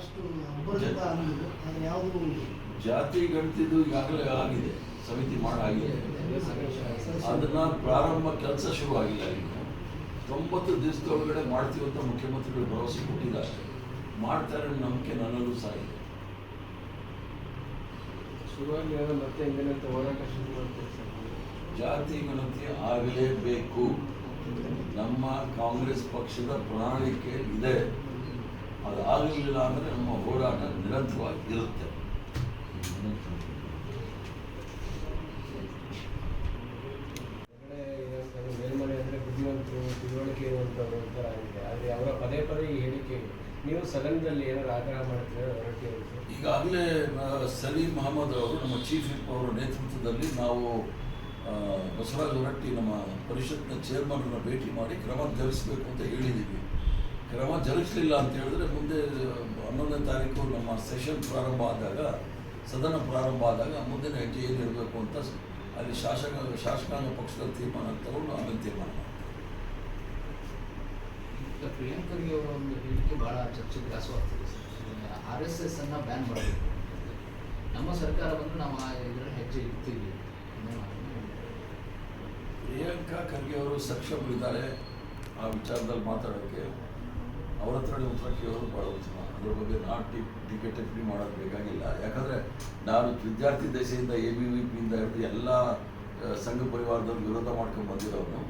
ಬಹಳಷ್ಟು ಅಪರಿಚಿತ ಅನ್ನೋದು ಆದರೆ ಯಾವುದು ಜಾತಿ ಗಣಿತಿದ್ದು ಈಗಾಗಲೇ ಆಗಿದೆ, ಸಮಿತಿ ಮಾಡಾಗಿದೆ. ಅದನ್ನ ಪ್ರಾರಂಭ ಕೆಲಸ ಶುರು ಆಗಿಲ್ಲ. ಇನ್ನು 90 ದಿವಸದೊಳಗಡೆ ಮಾಡ್ತೀವಿ ಅಂತ ಮುಖ್ಯಮಂತ್ರಿಗಳು ಭರವಸೆ ಕೊಟ್ಟಿದ್ದಾರೆ. ಮಾಡ್ತಾರೆ ಅನ್ನೋ ನಂಬಿಕೆ ನನ್ನಲ್ಲೂ ಸಹ ಇದೆ. ಶುರುವಾಗಿ ಮತ್ತೆ ಹಿಂದಿನಂತೆ ಹೋರಾಟ ಶುರು ಮಾಡ್ತಾರೆ. ಜಾತಿ ಗಣತಿ ಆಗಲೇಬೇಕು. ನಮ್ಮ ಕಾಂಗ್ರೆಸ್ ಪಕ್ಷದ ಪ್ರಣಾಳಿಕೆ ಇದೆ. ಅದಾಗಲಿಲ್ಲ ಅಂದರೆ ನಮ್ಮ ಹೋರಾಟ ನಿರಂತರವಾಗಿ ಇರುತ್ತೆ. ಮೇಲ್ಮನೆ ಅಂದರೆ ಬುದ್ಧಿವಂತರು, ತಿಳುವಳಿಕೆ ಇರುವಂಥವ್ರು ಒಂಥರ ಆಗಿದೆ. ಆದರೆ ಅವರ ಪದೇ ಪದೇ ಈ ಹೇಳಿಕೆ ನೀವು ಸದನದಲ್ಲಿ ಏನಾದ್ರು ಆಗ್ರಹ ಮಾಡ್ತೀರಾ? ಹೊರಟಿ ಈಗಾಗಲೇ ಸಲೀಂ ಅಹಮದ್ ಅವರು, ನಮ್ಮ ಚೀಫ್ ವಿಪ್ ಅವರ ನೇತೃತ್ವದಲ್ಲಿ ನಾವು ಬಸವರಾಜ ಹೊರಟ್ಟಿ ನಮ್ಮ ಪರಿಷತ್ನ ಚೇರ್ಮನ್ನ ಭೇಟಿ ಮಾಡಿ ಕ್ರಮ ಜರುಗಿಸಬೇಕು ಅಂತ ಹೇಳಿದ್ದೀವಿ. ಕ್ರಮ ಜರುಗಿಸಲಿಲ್ಲ ಅಂತ ಹೇಳಿದ್ರೆ ಮುಂದೆ 11ನೇ ತಾರೀಕು ನಮ್ಮ ಸೆಷನ್ ಪ್ರಾರಂಭ ಆದಾಗ, ಸದನ ಪ್ರಾರಂಭ ಆದಾಗ ಮುಂದಿನ ಹೆಜ್ಜೆ ಏನು ಇರಬೇಕು ಅಂತ ಅಲ್ಲಿ ಶಾಸಕಾಂಗ ಪಕ್ಷದ ತೀರ್ಮಾನ ತಗೊಂಡು ಆಮೇಲೆ ತೀರ್ಮಾನ ಮಾಡ್ತಾರೆ. ಈಗ ಪ್ರಿಯಾಂಕ್ ಖರ್ಗೆ ಅವರ ಒಂದು ಹೇಳಿಕೆ ಬಹಳ ಚರ್ಚೆಗೆ ಗ್ರಾಸವಾಗ್ತದೆ. RSS ಅನ್ನು ಬ್ಯಾನ್ ಮಾಡಬೇಕು, ನಮ್ಮ ಸರ್ಕಾರ ಬಂದು ನಾವು ಇದರಲ್ಲಿ ಹೆಜ್ಜೆ ಇಡ್ತೀವಿ. ಪ್ರಿಯಾಂಕಾ ಖರ್ಗೆ ಅವರು ಸಕ್ಷಮರಿದ್ದಾರೆ ಆ ವಿಚಾರದಲ್ಲಿ ಮಾತಾಡೋಕ್ಕೆ. ಅವ್ರ ಹತ್ರ ಉತ್ತರ ಕೇಳೋರು ಭಾಳ ಉತ್ತಮ. ಅದ್ರ ಬಗ್ಗೆ ನಾನು ಟಿಪ್ಪಣಿ ಮಾಡೋದು ಬೇಕಾಗಿಲ್ಲ. ಯಾಕಂದರೆ ನಾನು ವಿದ್ಯಾರ್ಥಿ ದಶೆಯಿಂದ ABVP ಹಿಡಿದು ಎಲ್ಲ ಸಂಘ ಪರಿವಾರದವ್ರು ವಿರೋಧ ಮಾಡ್ಕೊಂಡು ಬಂದಿರೋನು.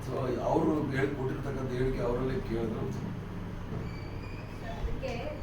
ಸೊ ಅವರು ಹೇಳಿಕೊಟ್ಟಿರ್ತಕ್ಕಂಥ ಹೇಳಿಕೆ ಅವರಲ್ಲೇ ಕೇಳಿದ್ರೆ ಉತ್ತಮ.